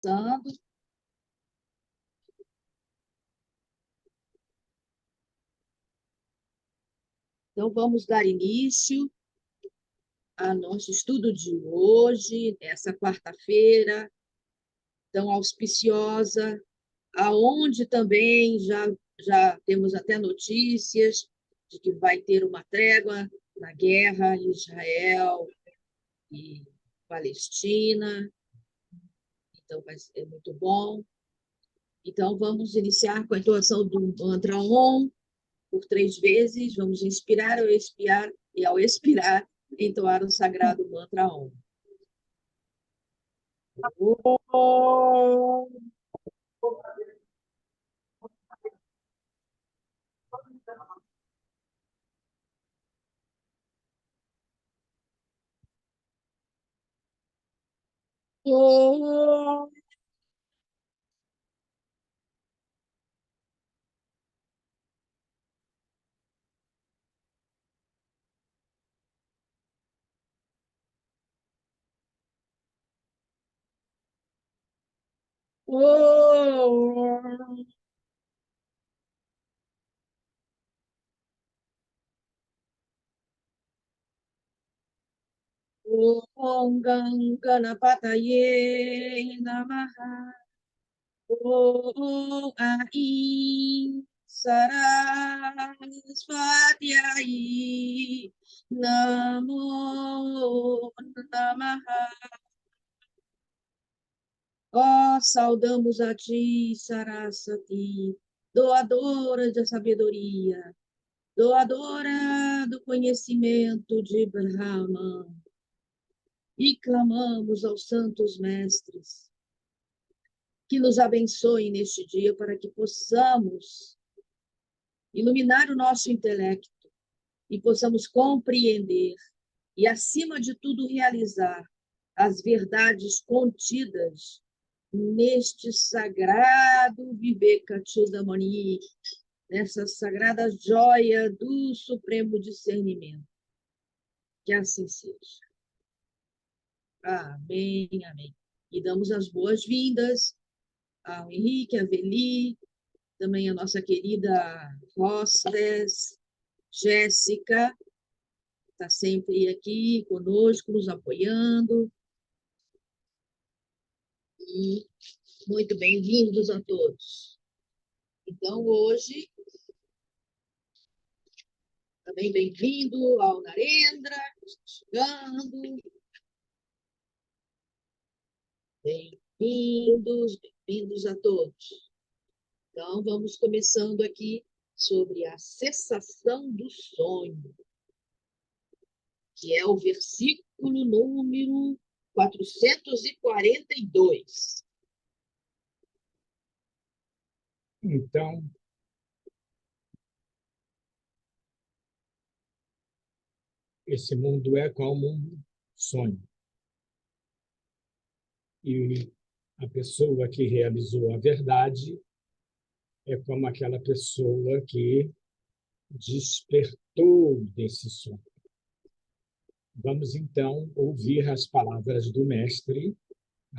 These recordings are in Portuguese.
Então, vamos dar início ao nosso estudo de hoje, essa quarta-feira, tão auspiciosa, aonde também já temos até notícias de que vai ter uma trégua na guerra em Israel e Palestina, então vai ser muito bom. Então, vamos iniciar com a entoação do mantra Om por 3 vezes. Vamos inspirar ou expirar, e ao expirar, entoar o sagrado mantra Om. Om. Om. Om Ganapataye Namaha. Om Aim Sarasvatyai Namo Namaha. Ó, saudamos a ti, Sarasvati, doadora da sabedoria, doadora do conhecimento de Brahma, e clamamos aos santos mestres que nos abençoem neste dia para que possamos iluminar o nosso intelecto e possamos compreender e, acima de tudo, realizar as verdades contidas neste sagrado Vivekachudamani, nessa sagrada joia do supremo discernimento. Que assim seja. Amém, amém. E damos as boas-vindas ao Henrique, a Veli, também a nossa querida hostess, Jéssica, está sempre aqui conosco, nos apoiando. E muito bem-vindos a todos. Então, hoje, também bem-vindo ao Narendra, que está chegando. Bem-vindos a todos. Então, vamos começando aqui sobre a cessação do sonho, que é o versículo número 442. Então, esse mundo é como um sonho. E a pessoa que realizou a verdade é como aquela pessoa que despertou desse sonho. Vamos, então, ouvir as palavras do mestre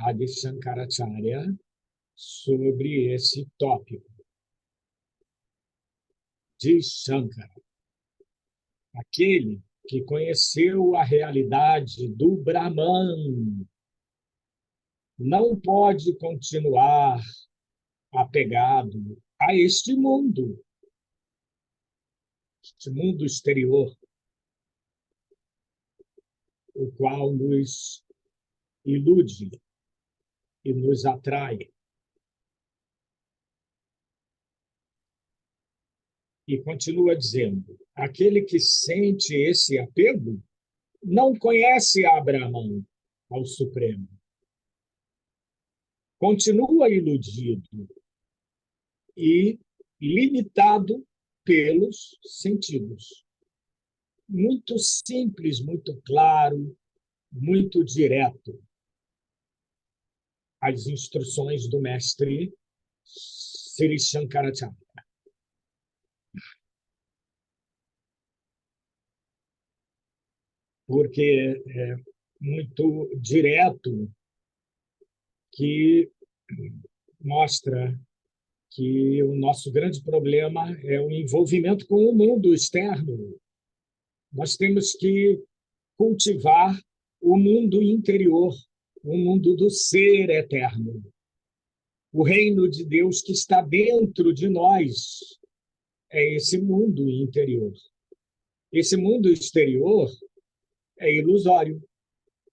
Adi Shankaracharya sobre esse tópico. Diz Shankara: aquele que conheceu a realidade do Brahman não pode continuar apegado a este mundo exterior, o qual nos ilude e nos atrai. E continua dizendo: aquele que sente esse apego não conhece a Brahman, ao Supremo. Continua iludido e limitado pelos sentidos. Muito simples, muito claro, muito direto. As instruções do mestre Sri Shankaracharya. Porque é muito direto que mostra que o nosso grande problema é o envolvimento com o mundo externo. Nós temos que cultivar o mundo interior, o mundo do ser eterno. O reino de Deus que está dentro de nós é esse mundo interior. Esse mundo exterior é ilusório,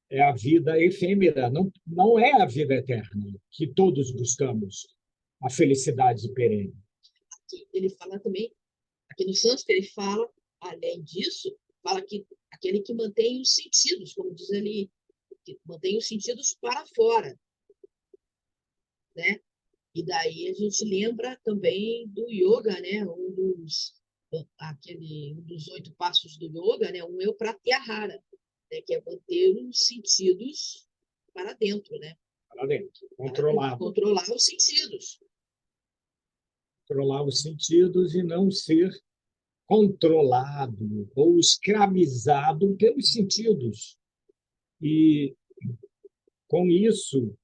é a vida efêmera, não é a vida eterna que todos buscamos, a felicidade perene. Aqui ele fala também, aqui no sânscrito ele fala, além disso, fala que aquele que mantém os sentidos, como diz ali, que mantém os sentidos para fora, né? E daí a gente lembra também do yoga, né? Um dos 8 passos do yoga, né? Um é o pratyahara, né? Que é manter os sentidos para dentro, né? Para dentro, Controlar os sentidos. Controlar os sentidos e não ser controlado ou escravizado pelos sentidos. E com isso,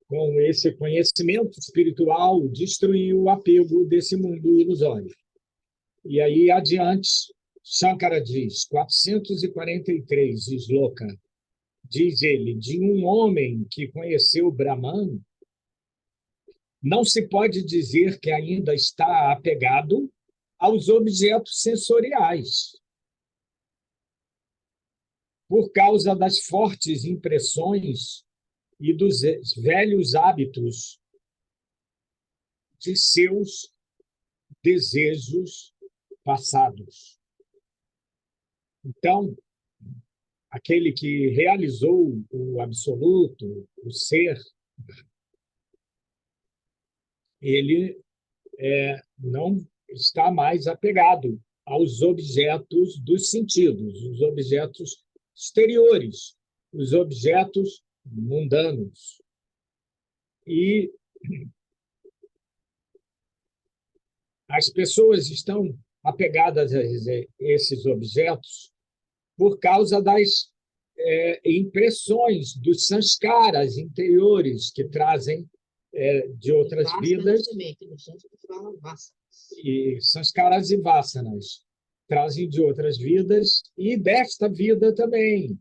com esse conhecimento espiritual, destruir o apego desse mundo ilusório. E aí, adiante, Shankara diz, 443, Sloka, diz ele, de um homem que conheceu Brahman, não se pode dizer que ainda está apegado aos objetos sensoriais, por causa das fortes impressões e dos velhos hábitos de seus desejos passados. Então, aquele que realizou o absoluto, o ser, ele não está mais apegado aos objetos dos sentidos, os objetos exteriores, os objetos mundanos. E as pessoas estão apegadas a esses objetos por causa das impressões, dos sanskaras interiores que trazem de outras vidas. Também, que no sânscrito fala vasanas. E sanskaras e vasanas trazem de outras vidas e desta vida também.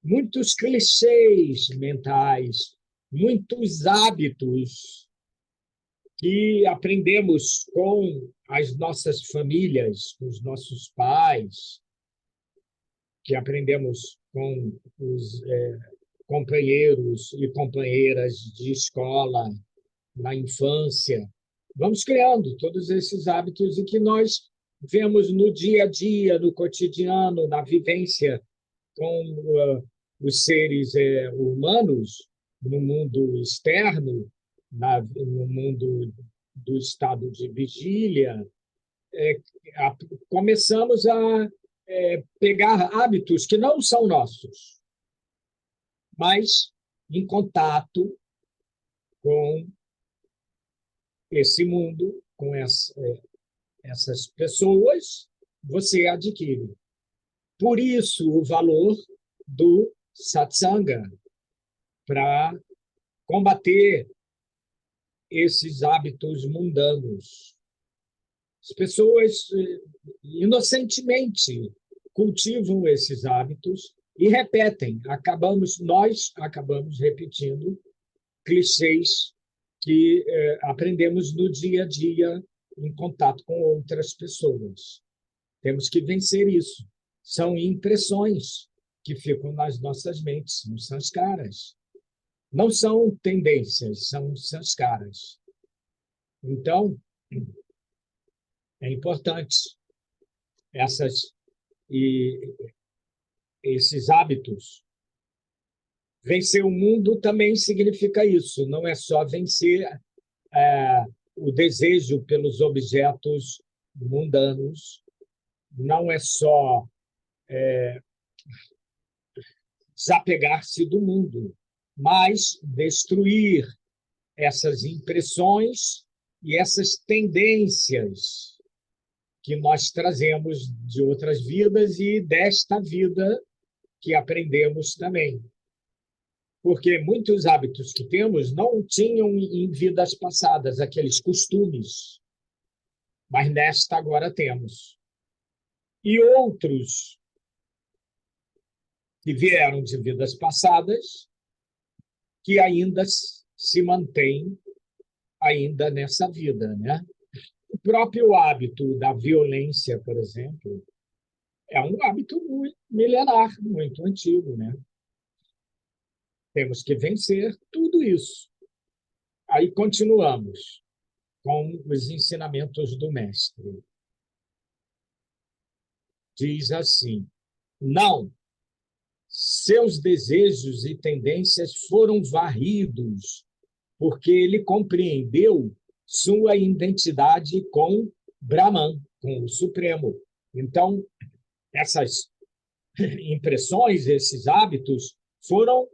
Muitos clichês mentais, muitos hábitos que aprendemos com as nossas famílias, com os nossos pais, que aprendemos com os companheiros e companheiras de escola na infância. Vamos criando todos esses hábitos e que nós vemos no dia a dia, no cotidiano, na vivência com os seres humanos, no mundo externo, no mundo do estado de vigília, começamos a pegar hábitos que não são nossos, mas em contato com esse mundo, com essas pessoas, você adquire. Por isso, o valor do satsanga, para combater esses hábitos mundanos. As pessoas inocentemente cultivam esses hábitos e repetem. Nós acabamos repetindo clichês que aprendemos no dia a dia em contato com outras pessoas. Temos que vencer isso. São impressões que ficam nas nossas mentes, são sanskaras. Não são tendências, são sanskaras. Então, é importante esses hábitos. Vencer o mundo também significa isso, não é só vencer o desejo pelos objetos mundanos, não é só desapegar-se do mundo, mas destruir essas impressões e essas tendências que nós trazemos de outras vidas e desta vida que aprendemos também. porque muitos hábitos que temos não tinham em vidas passadas, aqueles costumes, mas nesta agora temos. E outros que vieram de vidas passadas, que ainda se mantêm ainda nessa vida, né? O próprio hábito da violência, por exemplo, é um hábito muito milenar, muito antigo, né? Temos que vencer tudo isso. Aí continuamos com os ensinamentos do mestre. Diz assim: não, seus desejos e tendências foram varridos, porque ele compreendeu sua identidade com Brahman, com o Supremo. Então, essas impressões, esses hábitos foram,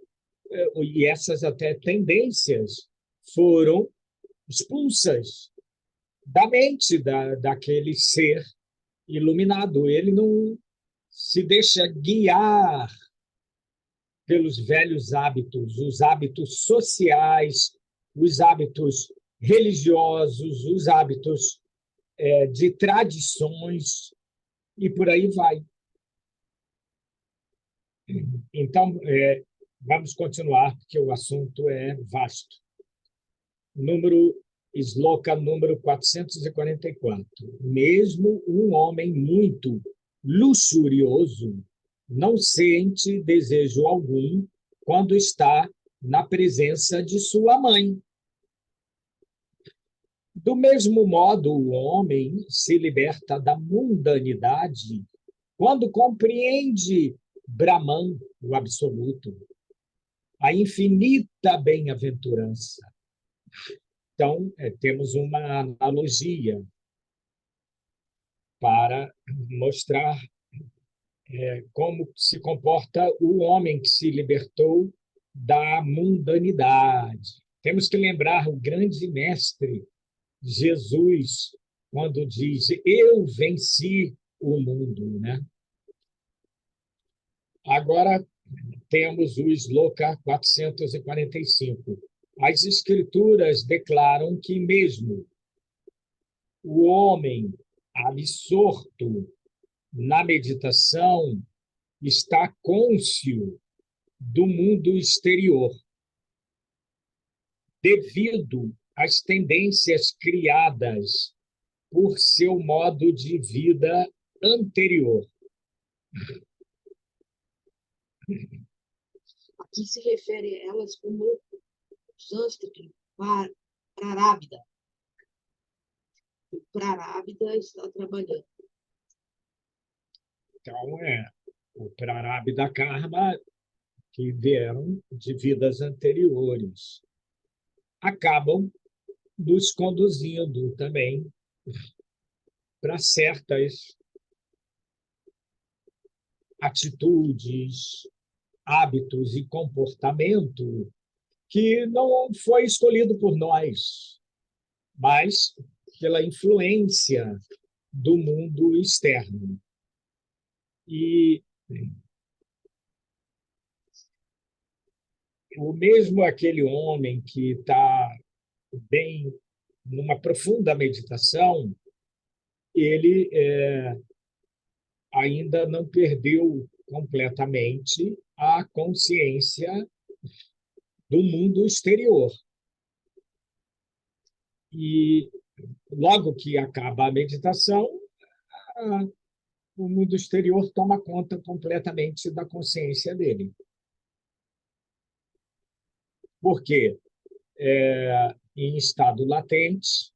e essas até tendências, foram expulsas da mente daquele ser iluminado. Ele não se deixa guiar pelos velhos hábitos, os hábitos sociais, os hábitos religiosos, os hábitos de tradições, e por aí vai. Então, vamos continuar, porque o assunto é vasto. Sloka número 444. Mesmo um homem muito luxurioso não sente desejo algum quando está na presença de sua mãe. Do mesmo modo, o homem se liberta da mundanidade quando compreende Brahman, o absoluto, a infinita bem-aventurança. Então, temos uma analogia para mostrar como se comporta o homem que se libertou da mundanidade. Temos que lembrar o grande mestre Jesus, quando diz: eu venci o mundo, né? Agora temos o Sloka 445. As escrituras declaram que mesmo o homem absorto na meditação está cônscio do mundo exterior, devido às tendências criadas por seu modo de vida anterior. Aqui se refere a elas como sânscrito, Prarabdha. O Prarabdha está trabalhando. Então, o Prarabdha Karma, que vieram de vidas anteriores, acabam nos conduzindo também para certas atitudes, hábitos e comportamento que não foi escolhido por nós, mas pela influência do mundo externo. E o mesmo aquele homem que está bem numa profunda meditação, ele ainda não perdeu completamente a consciência do mundo exterior. E logo que acaba a meditação, o mundo exterior toma conta completamente da consciência dele. Porque em estado latente,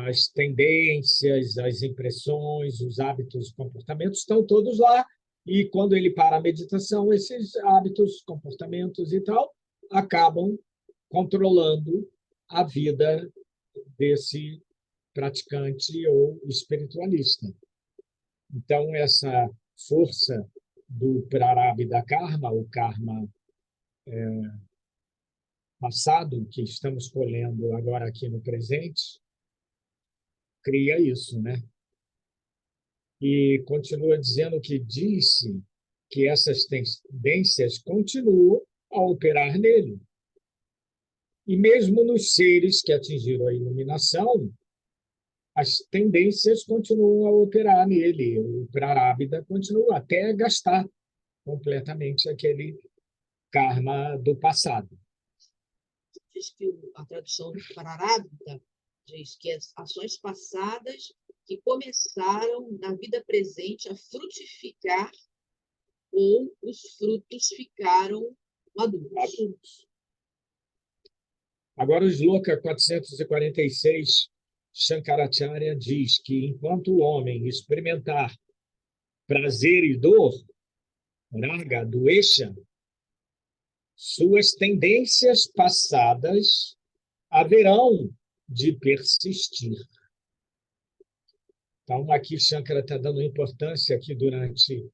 as tendências, as impressões, os hábitos, os comportamentos estão todos lá, e quando ele para a meditação, esses hábitos, comportamentos e tal acabam controlando a vida desse praticante ou espiritualista. Então, essa força do Prarabdha Karma, o karma passado, que estamos colhendo agora aqui no presente, cria isso, né? E continua dizendo que disse que essas tendências continuam a operar nele. E mesmo nos seres que atingiram a iluminação, as tendências continuam a operar nele. O Prarabdha continua até gastar completamente aquele karma do passado. Diz que a tradução do Prarabdha diz que as ações passadas que começaram na vida presente a frutificar ou os frutos ficaram maduros. Agora, o Shloka 446, Shankaracharya diz que enquanto o homem experimentar prazer e dor, raga, doesha, suas tendências passadas haverão de persistir. Então, aqui Shankara está dando importância que durante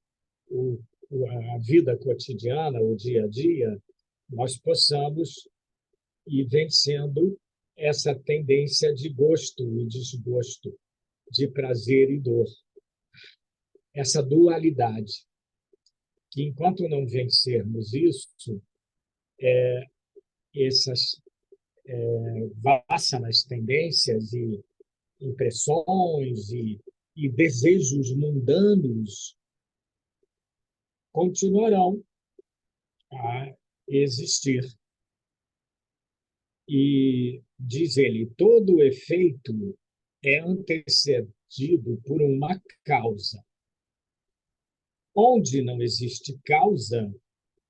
a vida cotidiana, o dia a dia, nós possamos ir vencendo essa tendência de gosto e desgosto, de prazer e dor. Essa dualidade, que enquanto não vencermos isso, essas vassanas, tendências e impressões e desejos mundanos continuarão a existir. E, diz ele, todo efeito é antecedido por uma causa. Onde não existe causa,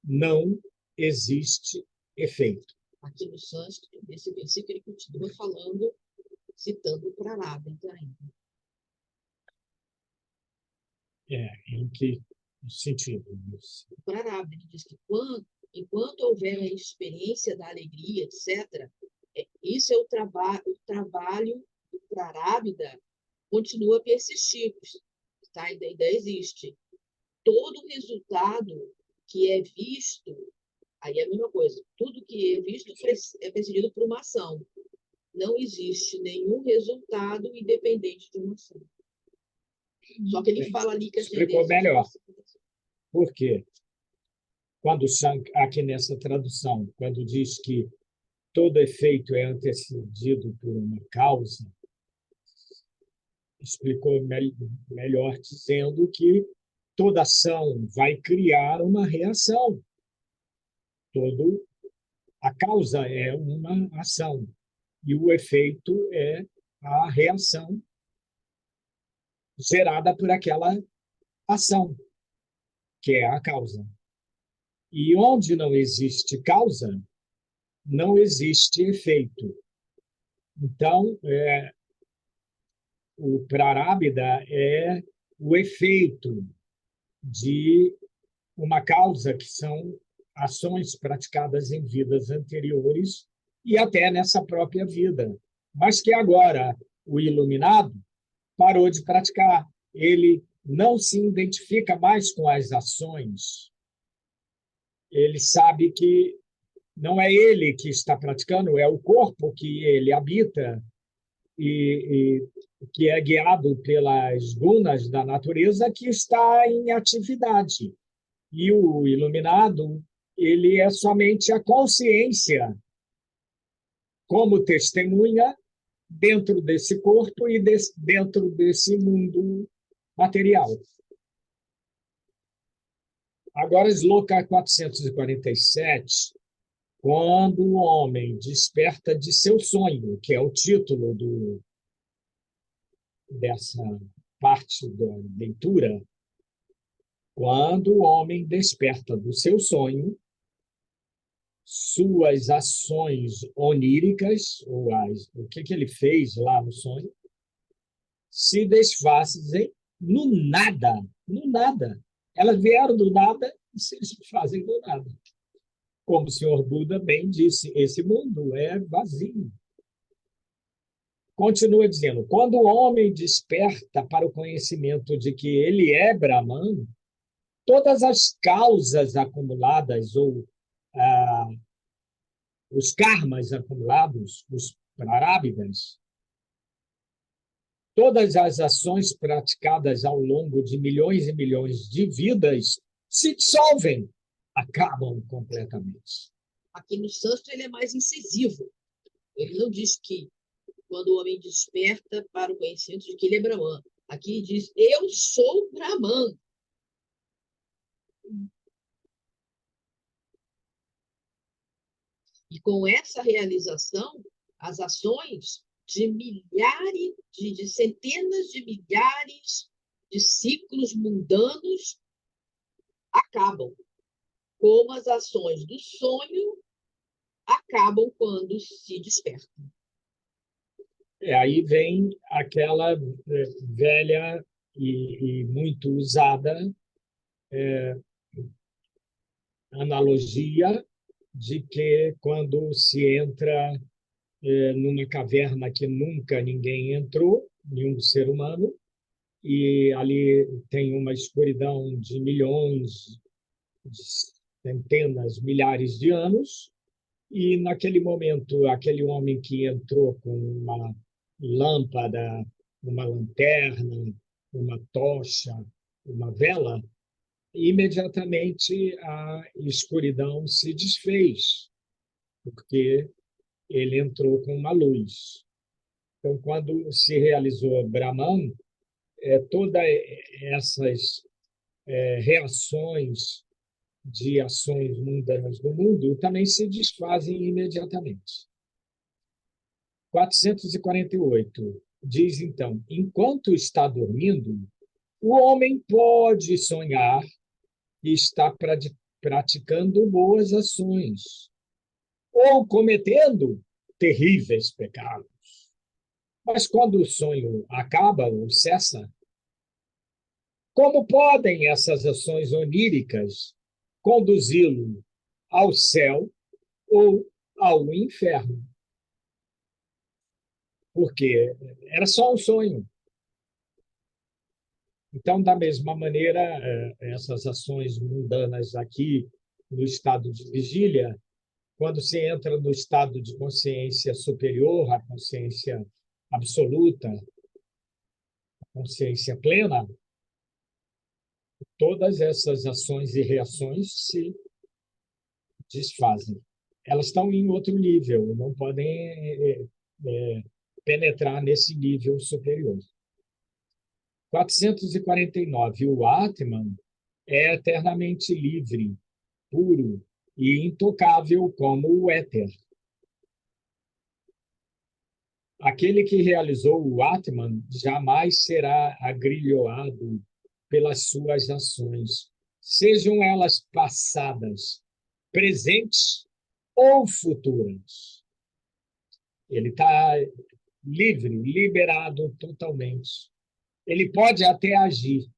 não existe efeito. Aqui no sânscrito, nesse versículo, ele continua falando, citando o Prarabdha ainda. Em que sentido? O Prarabdha, ele diz que enquanto houver a experiência da alegria, etc., isso é o trabalho do Prarabdha continua a persistir, tá? Ainda existe. Todo resultado que é visto, aí é a mesma coisa, tudo que é visto é precedido por uma ação. Não existe nenhum resultado independente de uma ação. Só que ele fala ali que as explicou melhor. Por quê? Quando aqui nessa tradução, quando diz que todo efeito é antecedido por uma causa, explicou melhor dizendo que toda ação vai criar uma reação. A causa é uma ação e o efeito é a reação gerada por aquela ação, que é a causa. E onde não existe causa, não existe efeito. Então, o Prarabdha é o efeito de uma causa que são ações praticadas em vidas anteriores e até nessa própria vida, mas que agora o iluminado parou de praticar. Ele não se identifica mais com as ações. Ele sabe que não é ele que está praticando, é o corpo que ele habita e que é guiado pelas gunas da natureza que está em atividade. E o iluminado, ele é somente a consciência como testemunha dentro desse corpo e dentro desse mundo material. Agora, Shloka 447, quando o homem desperta de seu sonho, que é o título dessa parte da leitura, quando o homem desperta do seu sonho, suas ações oníricas, ou o que ele fez lá no sonho, se desfazem no nada, no nada. Elas vieram do nada e se desfazem do nada. Como o senhor Buda bem disse, esse mundo é vazio. Continua dizendo, quando o homem desperta para o conhecimento de que ele é Brahman, todas as causas acumuladas ou os karmas acumulados, os prarabdhas, todas as ações praticadas ao longo de milhões e milhões de vidas se dissolvem acabam completamente. Aqui no sânscrito ele é mais incisivo. Ele não diz que quando o homem desperta para o conhecimento de que ele é Brahman. Aqui diz, eu sou Brahman. E com essa realização, as ações de milhares, de centenas de milhares de ciclos mundanos acabam, como as ações do sonho acabam quando se despertam. Aí vem aquela velha e muito usada analogia de que quando se entra numa caverna que nunca ninguém entrou, nenhum ser humano, e ali tem uma escuridão de milhões, de centenas, milhares de anos, e naquele momento, aquele homem que entrou com uma lâmpada, uma lanterna, uma tocha, uma vela, imediatamente a escuridão se desfez, porque ele entrou com uma luz. Então, quando se realizou Brahman, todas essas reações de ações mundanas do mundo também se desfazem imediatamente. 448 diz então: enquanto está dormindo, o homem pode sonhar e está praticando boas ações ou cometendo terríveis pecados. Mas quando o sonho acaba ou cessa, como podem essas ações oníricas conduzi-lo ao céu ou ao inferno? Porque era só um sonho. Então, da mesma maneira, essas ações mundanas aqui no estado de vigília, quando se entra no estado de consciência superior, a consciência absoluta, a consciência plena, todas essas ações e reações se desfazem. Elas estão em outro nível, não podem penetrar nesse nível superior. 449. O Atman é eternamente livre, puro e intocável como o éter. Aquele que realizou o Atman jamais será agrilhoado pelas suas ações, sejam elas passadas, presentes ou futuras. Ele está livre, liberado totalmente. Ele pode até agir,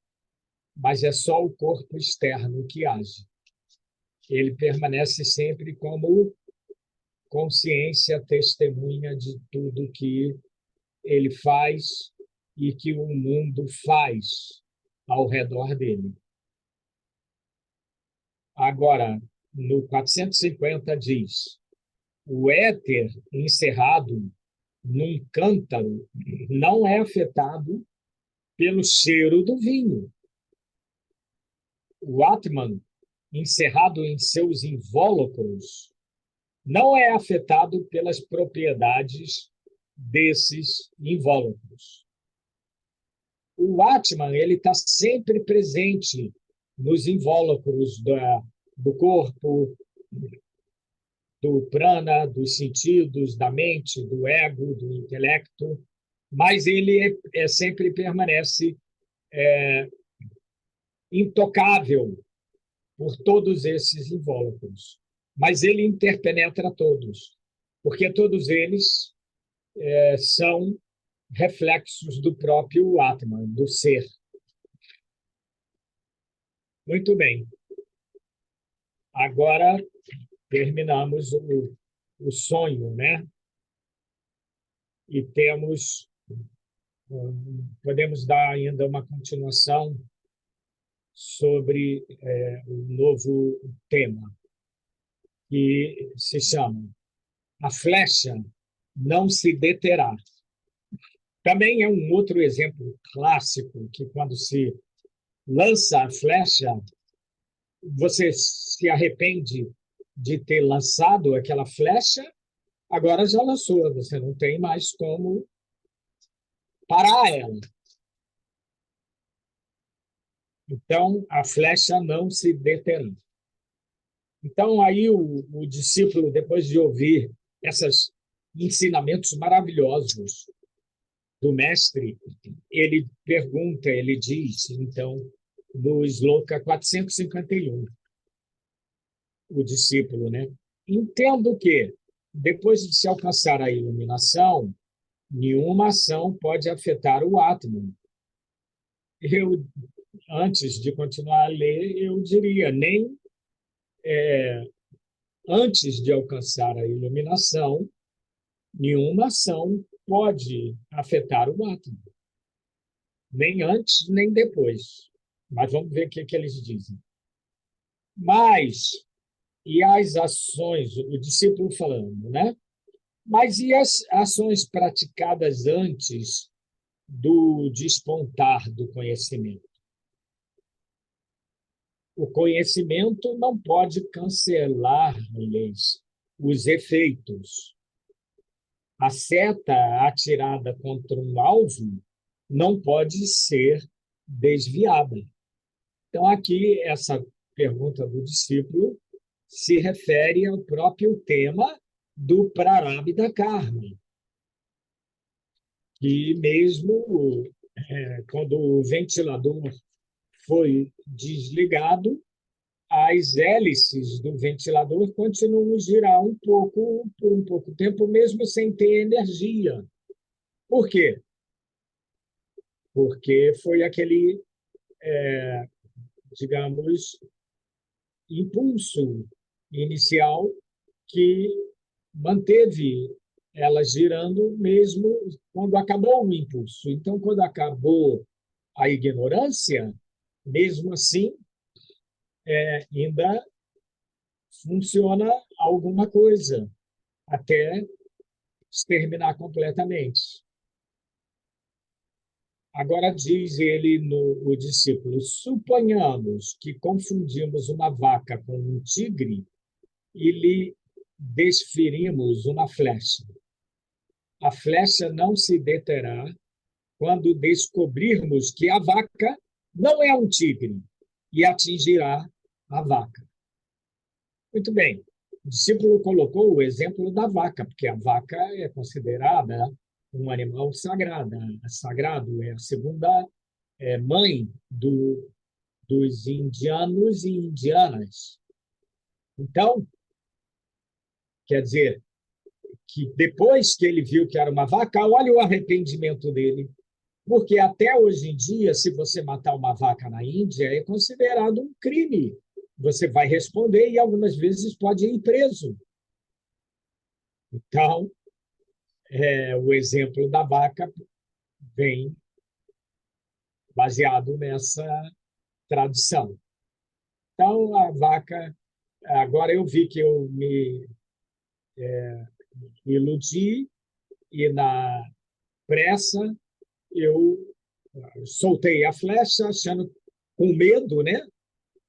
mas é só o corpo externo que age. Ele permanece sempre como consciência testemunha de tudo que ele faz e que o mundo faz ao redor dele. Agora, no 450 diz: o éter encerrado num cântaro não é afetado pelo cheiro do vinho. O Atman, encerrado em seus invólucros, não é afetado pelas propriedades desses invólucros. O Atman ele está sempre presente nos invólucros do corpo, do prana, dos sentidos, da mente, do ego, do intelecto, mas ele sempre permanece intocável por todos esses invólucros. Mas ele interpenetra todos, porque todos eles são reflexos do próprio Atman, do ser. Muito bem. Agora terminamos o sonho, né? E podemos dar ainda uma continuação sobre o novo tema, que se chama A Flecha Não Se Deterá. Também é um outro exemplo clássico que, quando se lança a flecha, você se arrepende de ter lançado aquela flecha, agora já lançou, você não tem mais como parar ela. Então, a flecha não se deterá. Então, aí o discípulo, depois de ouvir esses ensinamentos maravilhosos do mestre, ele pergunta, ele diz, então, no Sloka 451, o discípulo, né? Entendo que, depois de se alcançar a iluminação, nenhuma ação pode afetar o átomo. Eu, antes de continuar a ler, eu diria, nem antes de alcançar a iluminação, nenhuma ação pode afetar o átomo, nem antes nem depois. Mas vamos ver o que eles dizem. Mas, e as ações, o discípulo falando, né? Mas e as ações praticadas antes do despontar do conhecimento? O conhecimento não pode cancelar-lhes os efeitos. A seta atirada contra um alvo não pode ser desviada. Então, aqui, essa pergunta do discípulo se refere ao próprio tema do Prarabdha Karma, que mesmo quando o ventilador foi desligado, as hélices do ventilador continuam a girar um pouco por um pouco tempo, mesmo sem ter energia. Por quê? Porque foi aquele, digamos, impulso inicial que manteve ela girando mesmo quando acabou o impulso. Então, quando acabou a ignorância, mesmo assim, ainda funciona alguma coisa até exterminar completamente. Agora diz ele o discípulo: suponhamos que confundimos uma vaca com um tigre e lhe desferimos uma flecha. A flecha não se deterá quando descobrirmos que a vaca não é um tigre e atingirá a vaca. Muito bem. O discípulo colocou o exemplo da vaca, porque a vaca é considerada um animal sagrado. Sagrado é a segunda mãe dos indianos e indianas. Então, quer dizer que depois que ele viu que era uma vaca, olha o arrependimento dele. Porque até hoje em dia, se você matar uma vaca na Índia, é considerado um crime. Você vai responder e algumas vezes pode ir preso. Então, o exemplo da vaca vem baseado nessa tradição. Então, a vaca, agora eu vi que eu me iludi e na pressa eu soltei a flecha, achando com medo, né?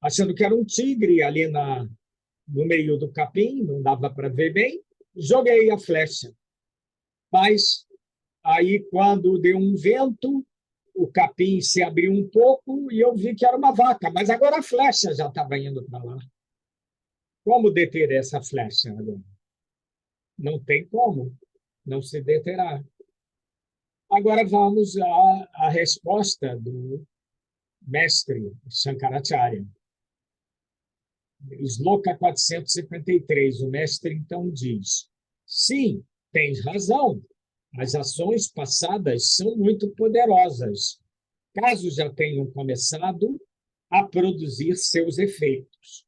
Achando que era um tigre ali no meio do capim, não dava para ver bem, joguei a flecha. Mas aí, quando deu um vento, o capim se abriu um pouco e eu vi que era uma vaca, mas agora a flecha já estava indo para lá. Como deter essa flecha agora? Não tem como, não se deterá. Agora vamos à resposta do mestre Shankaracharya. Sloka 453, o mestre então diz: sim, tens razão, as ações passadas são muito poderosas, caso já tenham começado a produzir seus efeitos.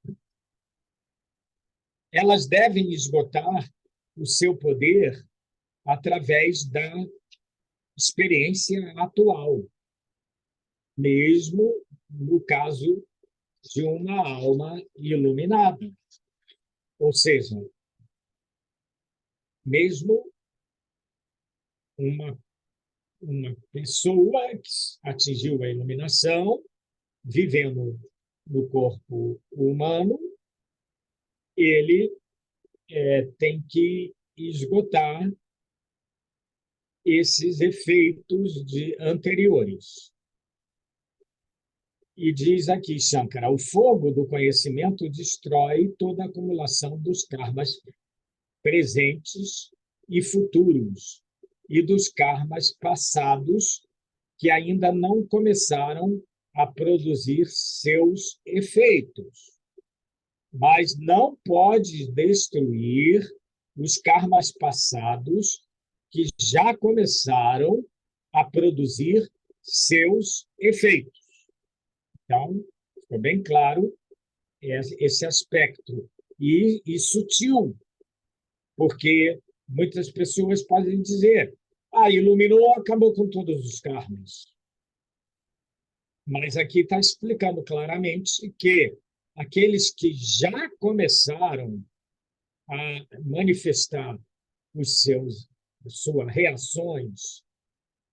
Elas devem esgotar o seu poder através da experiência atual, mesmo no caso de uma alma iluminada. Ou seja, mesmo uma, uma pessoa que atingiu a iluminação, vivendo no corpo humano, ele tem que esgotar esses efeitos anteriores. E diz aqui, Shankara, o fogo do conhecimento destrói toda a acumulação dos karmas presentes e futuros, e dos karmas passados que ainda não começaram a produzir seus efeitos. Mas não pode destruir os karmas passados que já começaram a produzir seus efeitos. Então, ficou bem claro esse aspecto. E sutil, porque muitas pessoas podem dizer: iluminou, acabou com todos os karmas. Mas aqui está explicando claramente que aqueles que já começaram a manifestar as suas reações,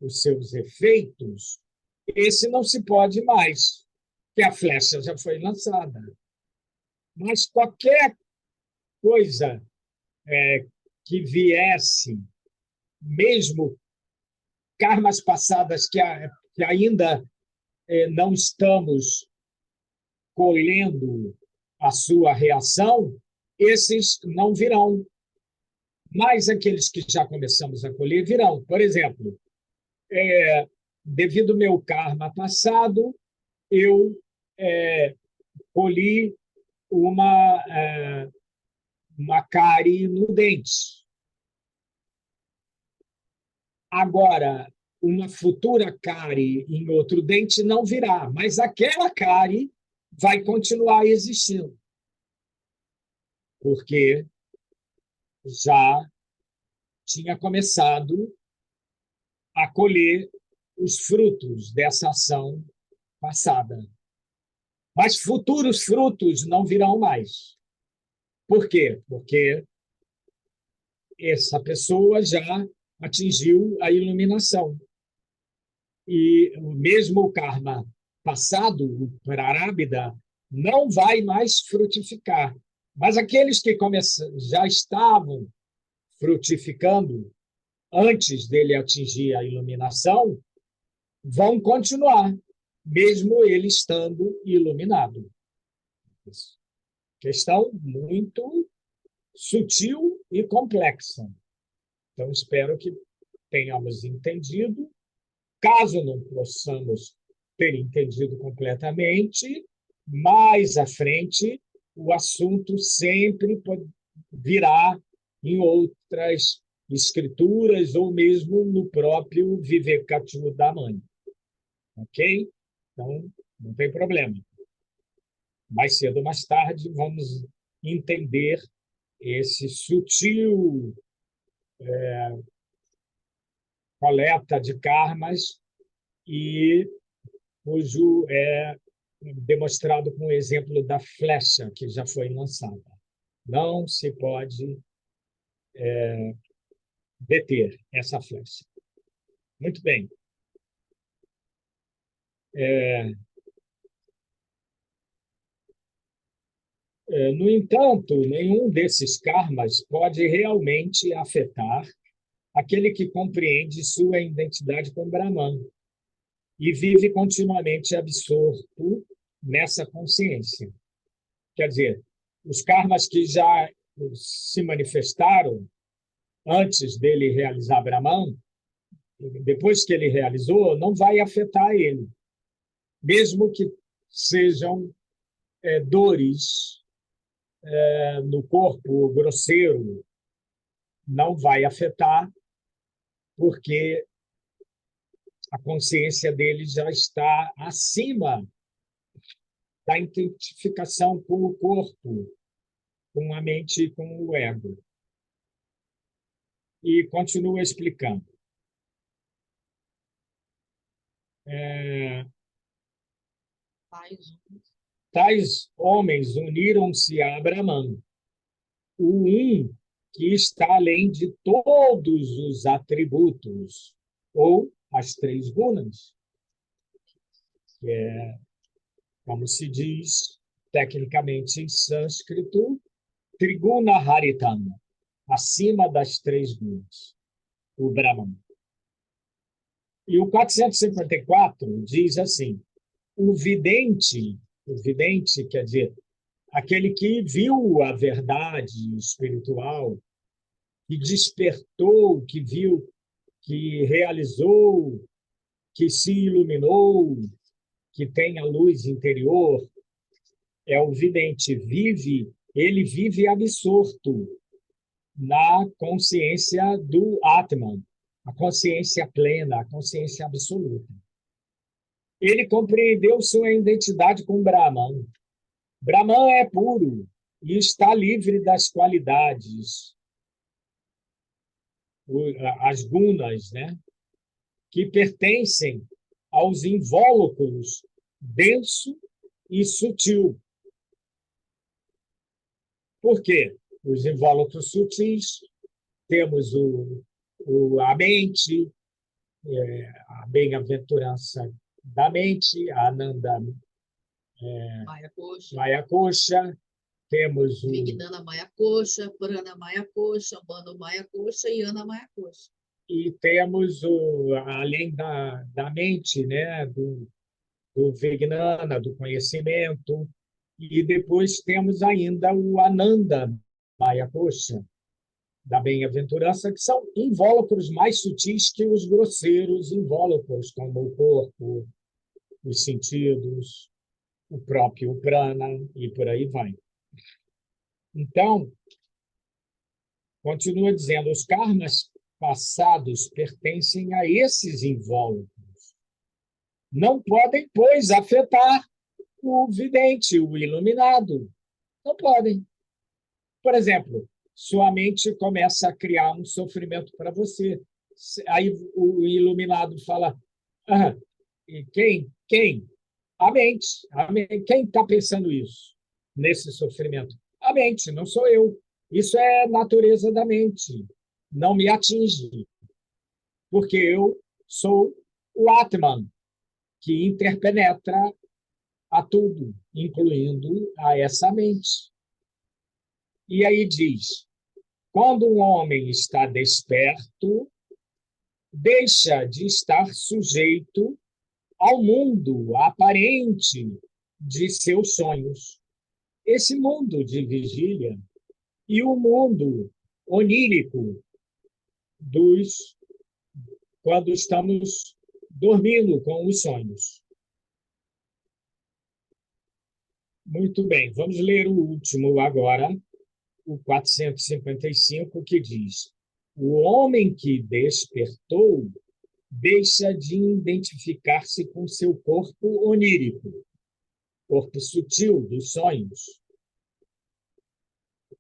os seus efeitos, esse não se pode mais, que a flecha já foi lançada. Mas qualquer coisa que viesse, mesmo karmas passadas que ainda não estamos colhendo a sua reação, esses não virão. Mas aqueles que já começamos a colher virão. Por exemplo, devido ao meu karma passado, eu colhi uma cárie no dente. Agora, uma futura cárie em outro dente não virá, mas aquela cárie vai continuar existindo, porque já tinha começado a colher os frutos dessa ação passada. Mas futuros frutos não virão mais. Por quê? Porque essa pessoa já atingiu a iluminação. E mesmo o karma passado, o prarabdha, não vai mais frutificar. Mas aqueles que já estavam frutificando antes dele atingir a iluminação vão continuar, mesmo ele estando iluminado. Questão muito sutil e complexa. Então, espero que tenhamos entendido. Caso não possamos ter entendido completamente, mais à frente, o assunto sempre virá em outras escrituras ou mesmo no próprio Vivekachudamani. Ok? Então, não tem problema. Mais cedo ou mais tarde, vamos entender esse sutil coleta de karmas e cujo é demonstrado com o exemplo da flecha que já foi lançada. Não se pode deter essa flecha. Muito bem. No entanto, nenhum desses karmas pode realmente afetar aquele que compreende sua identidade com Brahman e vive continuamente absorto nessa consciência. Quer dizer, os karmas que já se manifestaram antes dele realizar Brahman, depois que ele realizou, não vai afetar ele, mesmo que sejam dores no corpo grosseiro, não vai afetar, porque a consciência dele já está acima da identificação com o corpo, com a mente e com o ego. E continua explicando. Tais homens uniram-se a Brahman, o um que está além de todos os atributos, ou as três gunas, que é como se diz tecnicamente em sânscrito, Triguna Haritam, acima das três gunas, o Brahman. E o 454 diz assim: o vidente quer dizer aquele que viu a verdade espiritual, que despertou, que viu, que realizou, que se iluminou, que tem a luz interior, é o vidente. Ele vive absorto na consciência do Atman, a consciência plena, a consciência absoluta. Ele compreendeu sua identidade com Brahman. Brahman é puro e está livre das qualidades, as gunas, né, que pertencem aos invólucros denso e sutil. Por quê? Os invólucros sutis, temos a mente, a bem-aventurança da mente, a Ananda Maya Kosha, temos Vijnana Maya Kosha, Prana Maya Kosha, Mano Maya Kosha e Ana Maya Kosha. E temos, além da mente, né, do Vijnana, do conhecimento, e depois temos ainda o Ananda Maya Kosha, da bem-aventurança, que são invólucros mais sutis que os grosseiros invólucros, como o corpo, os sentidos, o próprio prana e por aí vai. Então, continua dizendo, os karmas passados pertencem a esses invólucros. Não podem, pois, afetar o vidente, o iluminado. Não podem. Por exemplo, sua mente começa a criar um sofrimento para você. Aí o iluminado fala, ah, e quem? Quem? A mente. A mente. Quem está pensando isso, nesse sofrimento? A mente, não sou eu. Isso é natureza da mente. Não me atinge, porque eu sou o Atman, que interpenetra a tudo, incluindo a essa mente. E aí diz, quando um homem está desperto, deixa de estar sujeito ao mundo aparente de seus sonhos. Esse mundo de vigília e o mundo onírico dos quando estamos dormindo com os sonhos. Muito bem, vamos ler o último agora, o 455, que diz: o homem que despertou deixa de identificar-se com seu corpo onírico, corpo sutil dos sonhos.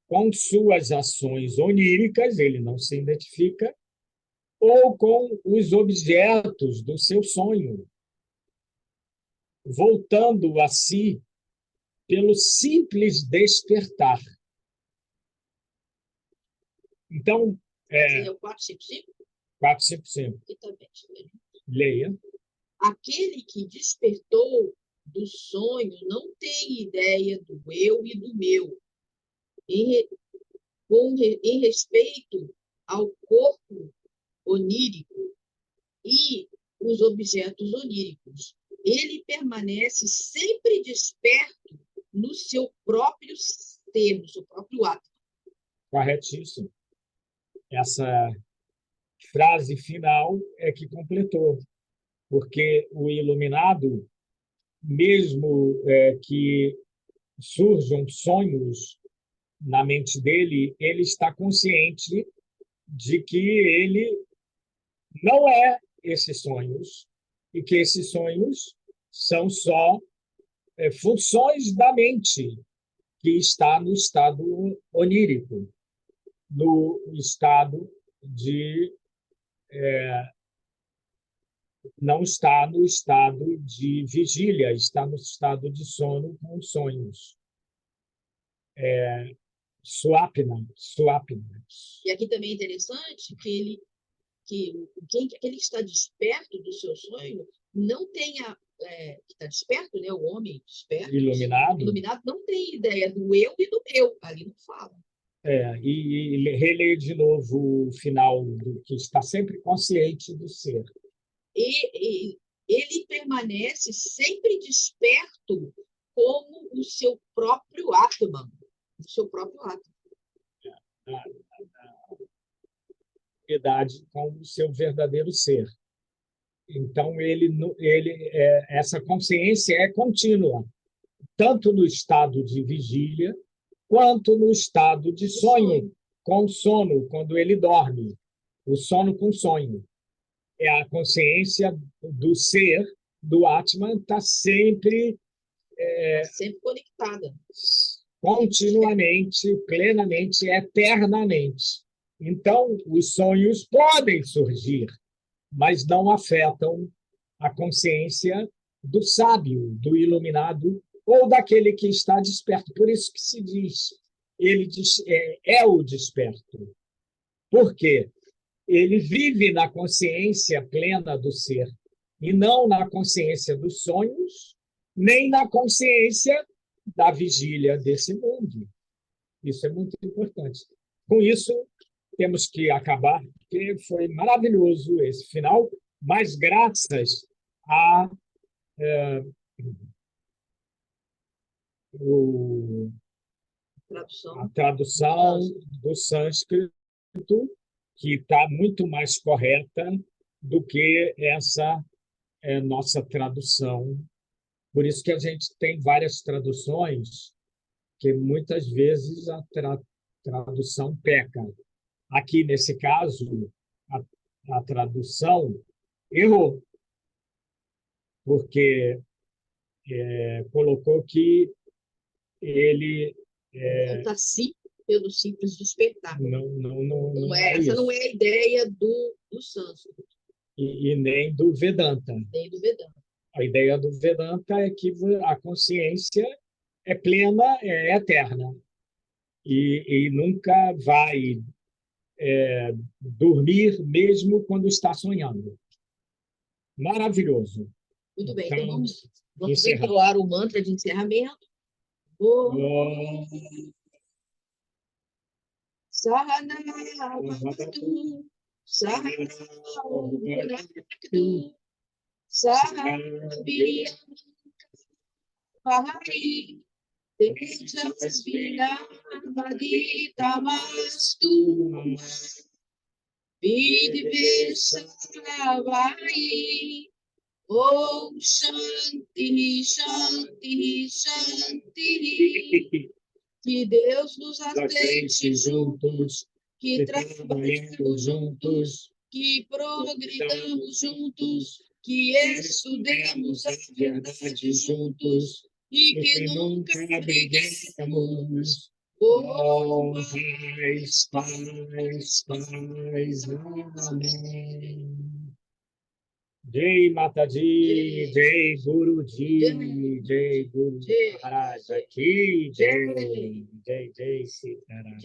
Com suas ações oníricas, ele não se identifica, ou com os objetos do seu sonho, voltando a si pelo simples despertar. Então, É o 455? 455. E também. Leia. Aquele que despertou do sonho não tem ideia do eu e do meu, em respeito ao corpo onírico e os objetos oníricos. Ele permanece sempre desperto no seu próprio ser, no seu próprio ato. Corretíssimo. Essa frase final é que completou, porque o iluminado, mesmo que surjam sonhos na mente dele, ele está consciente de que ele não é esses sonhos e que esses sonhos são só funções da mente que está no estado onírico, no estado de não está no estado de vigília, está no estado de sono com sonhos. Swapna. E aqui também é interessante que ele está desperto do seu sonho não tem que está desperto, né? O homem desperto, iluminado. não tem ideia do eu e do meu. Ali não fala. E reler de novo o final do que está sempre consciente do ser. E ele permanece sempre desperto como o seu próprio Atman, o seu próprio Atman. Na unidade com o seu verdadeiro ser. Então, essa consciência é contínua, tanto no estado de vigília, quanto no estado de sonho, com sono, quando ele dorme. O sono com sonho. É a consciência do ser, do Atman, está sempre conectada. Continuamente, plenamente, eternamente. Então, os sonhos podem surgir, mas não afetam a consciência do sábio, do iluminado ou daquele que está desperto. Por isso que se diz, ele é o desperto. Por quê? Ele vive na consciência plena do ser, e não na consciência dos sonhos, nem na consciência da vigília desse mundo. Isso é muito importante. Com isso, temos que acabar, porque foi maravilhoso esse final, mas graças à a tradução do sânscrito, que está muito mais correta do que essa nossa tradução. Por isso que a gente tem várias traduções, que muitas vezes a tradução peca. Aqui, nesse caso, a tradução errou, porque colocou que ele... Volta sim pelo simples despertar. Não essa não é a ideia do sânscrito. E nem do Vedanta. Nem do Vedanta. A ideia do Vedanta é que a consciência é plena, é eterna. E nunca vai dormir mesmo quando está sonhando. Maravilhoso. Muito bem, então vamos entoar o mantra de encerramento. Sahana Bhavatu, Sahana Bhavatu, Sahana Bhavatu, Tejasvinavaditamastu, Vidvesavai, Om Shanti, Shanti, Shanti. Que Deus nos aceite juntos, que trabalhemos juntos, que progridamos juntos, que estudemos a verdade juntos e que nunca briguemos. Oh, paz, amém. Jai Mataji, Jai Guruji, Jai Guru Maharaj Ki, Jai Sitaram.